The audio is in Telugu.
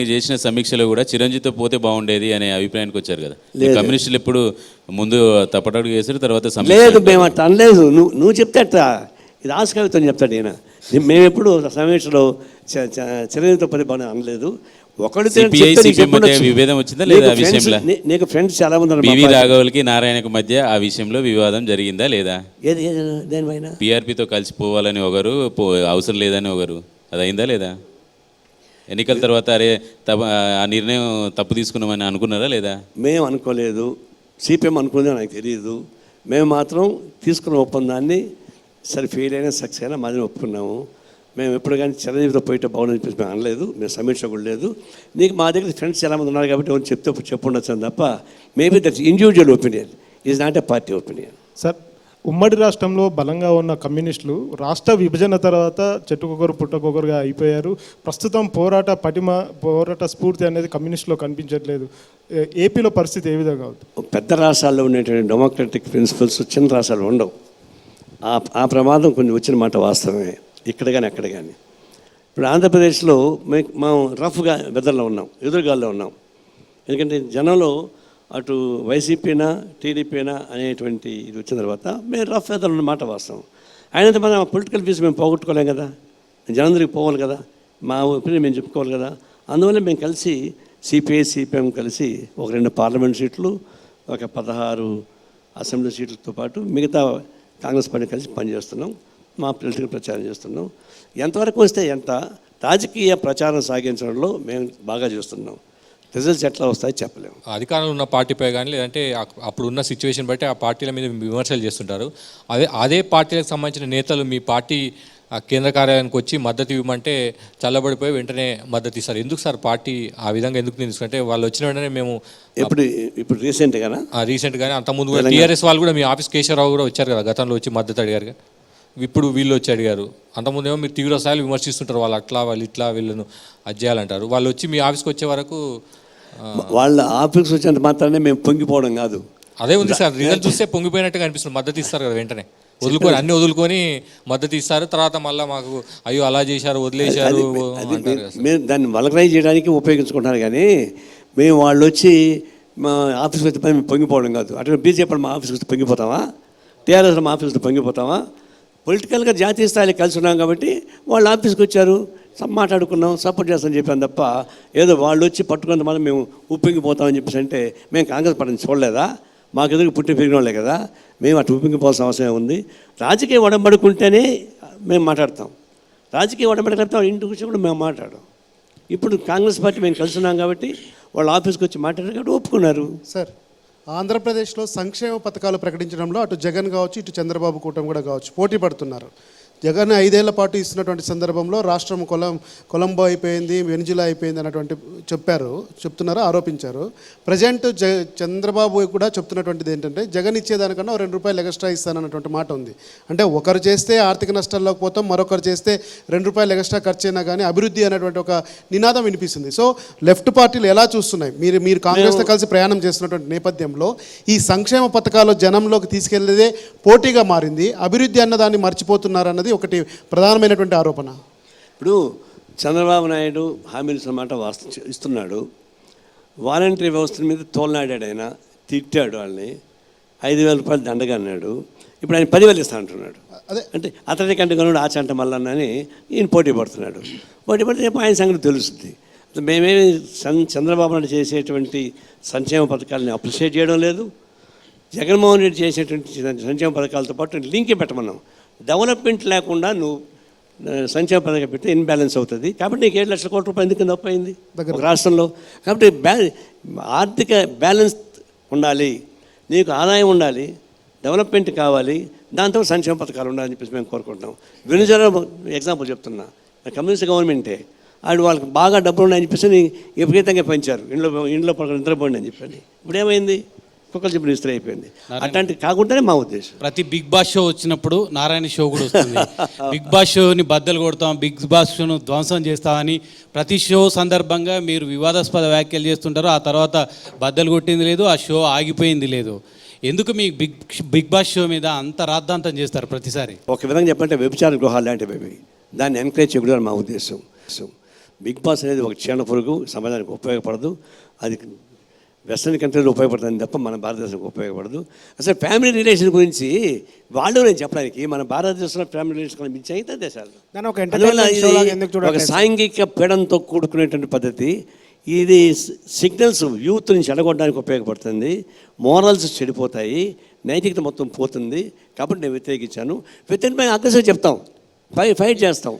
మీరు చేసిన సమీక్షలో కూడా చిరంజీవితో పోతే బాగుండేది అనే అభిప్రాయానికి వచ్చారు కదా. కమ్యూనిస్టులు ఎప్పుడు ముందు తప్పటడుగు చేశారు, తర్వాత లేదు మేము అట్లా అనలేదు. నువ్వు చెప్తే అట్లా ఇది ఆస్కవితం చెప్తాడు ఈయన. మేము ఎప్పుడు సమీక్షలో చిరంజీవితో పోతే బాగుంది అనలేదు. విభేదం వచ్చిందా లేదా ఆ విషయంలో? నీకు ఫ్రెండ్స్ చాలా మంది ఉన్నారు. పివి రాఘవులకి నారాయణకు మధ్య ఆ విషయంలో వివాదం జరిగిందా లేదా? దేనిపైన? పిఆర్పితో కలిసిపోవాలని ఒకరు, అవసరం లేదని ఒకరు, అది అయిందా లేదా? ఎన్నికల తర్వాత అరే ఆ నిర్ణయం తప్పు తీసుకున్నామని అనుకున్నారా లేదా? మేము అనుకోలేదు, సిపిఎం అనుకునేది నాకు తెలియదు. మేము మాత్రం తీసుకున్న ఒప్పందాన్ని సరే ఫెయిల్ అయినా సక్సెస్ అయినా మాది ఒప్పుకున్నాము. మేము ఎప్పుడు కానీ చిరంజీవితో పోయితే బాగుందని చెప్పేసి మేము అనలేదు, మేము సమీక్ష కూడా లేదు. నీకు మా దగ్గర ఫ్రెండ్స్ చాలామంది ఉన్నారు కాబట్టి ఎవరు చెప్పుండొచ్చు అని తప్ప maybe that's individual opinion, is not a party opinion. Sir, ఉమ్మడి రాష్ట్రంలో బలంగా ఉన్న కమ్యూనిస్టులు రాష్ట్ర విభజన తర్వాత చెట్టుకొకరు పుట్టకొకరుగా అయిపోయారు. ప్రస్తుతం పోరాట స్ఫూర్తి అనేది కమ్యూనిస్టులో కనిపించట్లేదు. ఏపీలో పరిస్థితి ఏ విధంగా అవుతుంది? పెద్ద రాష్ట్రాల్లో ఉండేటువంటి డెమోక్రటిక్ ప్రిన్సిపల్స్ చిన్న రాష్ట్రాలు ఉండవు. ఆ ప్రమాదం కొన్ని వచ్చిన మాట వాస్తవమే, ఇక్కడ కానీ అక్కడ కానీ. ఇప్పుడు ఆంధ్రప్రదేశ్లో మేము రఫ్గా వెదర్లో ఉన్నాం, ఎదురుగాల్లో ఉన్నాం. ఎందుకంటే జనంలో అటు వైసీపీనా టీడీపీనా అనేటువంటి ఇది వచ్చిన తర్వాత మేము రఫ్ వెదర్లో ఉన్న మాట వాస్తవం. అయినంత మన పొలిటికల్ వ్యూస్ మేము పోగొట్టుకోలేం కదా, జనం దగ్గరికి పోవాలి కదా, మా ఒపీనియన్ మేము చెప్పుకోవాలి కదా. అందువల్ల మేము కలిసి సిపిఐ సిపిఎం కలిసి ఒక 2 పార్లమెంట్ సీట్లు, ఒక 16 అసెంబ్లీ సీట్లతో పాటు మిగతా కాంగ్రెస్ పార్టీ కలిసి పనిచేస్తున్నాం, మా పొలిటికల్ ప్రచారం చేస్తున్నాం. ఎంతవరకు వస్తే ఎంత రాజకీయ ప్రచారం సాగించడంలో మేము బాగా చేస్తున్నాం. రిజల్ట్స్ ఎట్లా వస్తాయో చెప్పలేము. అధికారంలో ఉన్న పార్టీపై కానీ లేదంటే అప్పుడున్న సిచ్యువేషన్ బట్టి ఆ పార్టీల మీద విమర్శలు చేస్తుంటారు. అదే పార్టీలకు సంబంధించిన నేతలు మీ పార్టీ కేంద్ర కార్యాలయానికి వచ్చి మద్దతు ఇవ్వమంటే చల్లబడిపోయి వెంటనే మద్దతు ఇస్తారు. ఎందుకు సార్ పార్టీ ఆ విధంగా ఎందుకు తీసుకుంటే వాళ్ళు వచ్చిన వెంటనే మేము ఇప్పుడు రీసెంట్గానే అంతకుముందు కూడా టీఆర్ఎస్ వాళ్ళు కూడా మీ ఆఫీస్ కేశవరావు కూడా వచ్చారు కదా, గతంలో వచ్చి మద్దతు అడిగారు. ఇప్పుడు వీళ్ళు వచ్చి అడిగారు. అంతకుముందేమో మీరు తీవ్ర స్థాయిలో విమర్శిస్తుంటారు, వాళ్ళు అట్లా వాళ్ళు ఇట్లా వీళ్ళను అది చేయాలంటారు. వాళ్ళు వచ్చి మీ ఆఫీస్కి వచ్చే వరకు వాళ్ళ ఆఫీస్కి వచ్చేంత మాత్రమే మేము పొంగిపోవడం కాదు. అదే ఉంది సార్, రిజల్ట్ చూస్తే పొంగిపోయినట్టుగా అనిపిస్తుంది. మద్దతు ఇస్తారు కదా, వెంటనే అన్ని వదులుకొని మద్దతు ఇస్తారు. తర్వాత మళ్ళీ మాకు అయ్యో అలా చేశారు వదిలేశారు మేము దాన్ని వలకరైజ్ చేయడానికి ఉపయోగించుకుంటున్నారు. కానీ మేము వాళ్ళు వచ్చి మా ఆఫీస్కి వచ్చే పని మేము పొంగిపోవడం కాదు. అటు బీజేపీ మా ఆఫీస్కి వచ్చి పొంగిపోతామా, టీఆర్ఎస్ మా ఆఫీస్కి పొంగిపోతామా? పొలిటికల్గా జాతీయ స్థాయిలో కలిసి ఉన్నాం కాబట్టి వాళ్ళు ఆఫీస్కి వచ్చారు, మాట్లాడుకున్నాం, సపోర్ట్ చేస్తామని చెప్పాను తప్ప ఏదో వాళ్ళు వచ్చి పట్టుకున్న మనం మేము ఉప్పింగిపోతామని చెప్పేసి అంటే మేము కాంగ్రెస్ పార్టీని చూడలేదా? మాకు ఎదురు పుట్టి పెరిగిన వాళ్ళే కదా, మేము అటు ఉప్పింగిపోవాల్సిన అవసరం ఉంది. రాజకీయ ఒడంబడుకుంటేనే మేము మాట్లాడతాం, రాజకీయ ఒడంబడితే ఇంటికి వచ్చి కూడా మేము మాట్లాడాం. ఇప్పుడు కాంగ్రెస్ పార్టీ మేము కలిసి ఉన్నాం కాబట్టి వాళ్ళు ఆఫీస్కి వచ్చి మాట్లాడారు కాబట్టి ఒప్పుకున్నారు. సార్, ఆంధ్రప్రదేశ్లో సంక్షేమ పథకాలు ప్రకటించడంలో అటు జగన్ కావచ్చు, ఇటు చంద్రబాబు కూటమి కూడా కావచ్చు పోటీ పడుతున్నారు. జగన్ 5 ఏళ్ల పాటు ఇస్తున్నటువంటి సందర్భంలో రాష్ట్రం కొలంబో అయిపోయింది, వెనిజులా అయిపోయింది అన్నటువంటి చెప్తున్నారు, ఆరోపించారు. ప్రజెంట్ చంద్రబాబు కూడా చెప్తున్నటువంటిది ఏంటంటే జగన్ ఇచ్చేదానికన్నా 2 రూపాయలు ఎక్స్ట్రా ఇస్తానన్నటువంటి మాట ఉంది. అంటే ఒకరు చేస్తే ఆర్థిక నష్టాల్లోకి పోతాం, మరొకరు చేస్తే 2 రూపాయలు ఎక్స్ట్రా ఖర్చు అయినా కానీ అభివృద్ధి అనేటువంటి ఒక నినాదం వినిపిస్తుంది. సో లెఫ్ట్ పార్టీలు ఎలా చూస్తున్నాయి? మీరు కాంగ్రెస్తో కలిసి ప్రయాణం చేస్తున్నటువంటి నేపథ్యంలో ఈ సంక్షేమ పథకాలు జనంలోకి తీసుకెళ్లేదే పోటీగా మారింది, అభివృద్ధి అన్నదాన్ని మర్చిపోతున్నారన్నది ఒకటి ప్రధానమైనటువంటి ఆరోపణ. ఇప్పుడు చంద్రబాబు నాయుడు హామీలు అన్నమాట ఇస్తున్నాడు, వాలంటరీ వ్యవస్థ మీద తోలనాడాడు, ఆయన తిట్టాడు, వాళ్ళని 5,000 రూపాయలు దండగా అన్నాడు. ఇప్పుడు ఆయన 10,000 ఇస్తా అంటున్నాడు. అదే అంటే అతని కంటే కొనుడు ఆచంట మల్లన్నని ఈయన పోటీ పడుతున్నాడు. పోటీ పడితే రేపు ఆయన సంగతి తెలుస్తుంది. మేమేమి చంద్రబాబు నాయుడు చేసేటువంటి సంక్షేమ పథకాలని అప్రిషియేట్ చేయడం లేదు, జగన్మోహన్ రెడ్డి చేసేటువంటి సంక్షేమ పథకాలతో పాటు లింకే పెట్టమన్నాం. డెవలప్మెంట్ లేకుండా నువ్వు సంక్షేమ పథకం పెడితే ఇన్బ్యాలెన్స్ అవుతుంది. కాబట్టి నీకు 7 లక్షల కోట్ల రూపాయలు ఎందుకు తప్పైంది రాష్ట్రంలో? కాబట్టి ఆర్థిక బ్యాలెన్స్ ఉండాలి, నీకు ఆదాయం ఉండాలి, డెవలప్మెంట్ కావాలి, దాంతో సంక్షేమ పథకాలు ఉండాలని చెప్పేసి మేము కోరుకుంటున్నాం. వెనిజులా ఎగ్జాంపుల్ చెప్తున్నా, కమ్యూనిస్ట్ గవర్నమెంటే వాళ్ళకి బాగా డబ్బులు ఉన్నాయని చెప్పేసి విపరీతంగా పెంచారు, ఇంట్లో పడుకుని నిద్రపోండి అని చెప్పండి. ఇప్పుడు ఏమైంది? కుక్కలు చెప్పిన ఇస్త్రీ అయిపోయింది. అట్లాంటి కాకుండానే మా ఉద్దేశం. ప్రతి బిగ్ బాస్ షో వచ్చినప్పుడు నారాయణ షో కూడా వస్తుంది. బిగ్ బాస్ షోని బద్దలు కొడతాం, బిగ్ బాస్ షోను ధ్వంసం చేస్తామని ప్రతి షో సందర్భంగా మీరు వివాదాస్పద వ్యాఖ్యలు చేస్తుంటారు. ఆ తర్వాత బద్దలు కొట్టింది లేదు, ఆ షో ఆగిపోయింది లేదు. ఎందుకు మీ బిగ్ బాస్ షో మీద అంత రాద్ధాంతం చేస్తారు ప్రతిసారి? ఒక విధంగా చెప్పంటే వ్యభిచార గృహాలు లాంటివి, దాన్ని ఎంకరేజ్ చేయకూడదు మా ఉద్దేశం. బిగ్ బాస్ అనేది ఒక చీడ పురుగు, సమాజానికి ఉపయోగపడదు. అది వెస్ట్రన్ కంట్రీలో ఉపయోగపడుతుంది తప్ప మన భారతదేశానికి ఉపయోగపడదు. అసలు ఫ్యామిలీ రిలేషన్ గురించి వాళ్ళు నేను చెప్పడానికి మన భారతదేశంలో ఫ్యామిలీ రిలేషన్ మించి అయితే దేశాలు దాన్ని ఒక అందువల్ల entertainment show లాగా ఎందుకు ఇది ఒక చూడట్లేదు? సాంఘిక పీడంతో కూడుకునేటువంటి పద్ధతి. ఇది సిగ్నల్స్ యూత్ నుంచి చెడగొట్టడానికి ఉపయోగపడుతుంది. మోరల్స్ చెడిపోతాయి, నైతికత మొత్తం పోతుంది. కాబట్టి నేను వ్యతిరేకించాను. వ్యతిరేకమైన అగ్రెసివ్ చెప్తాం, ఫైట్ చేస్తాం.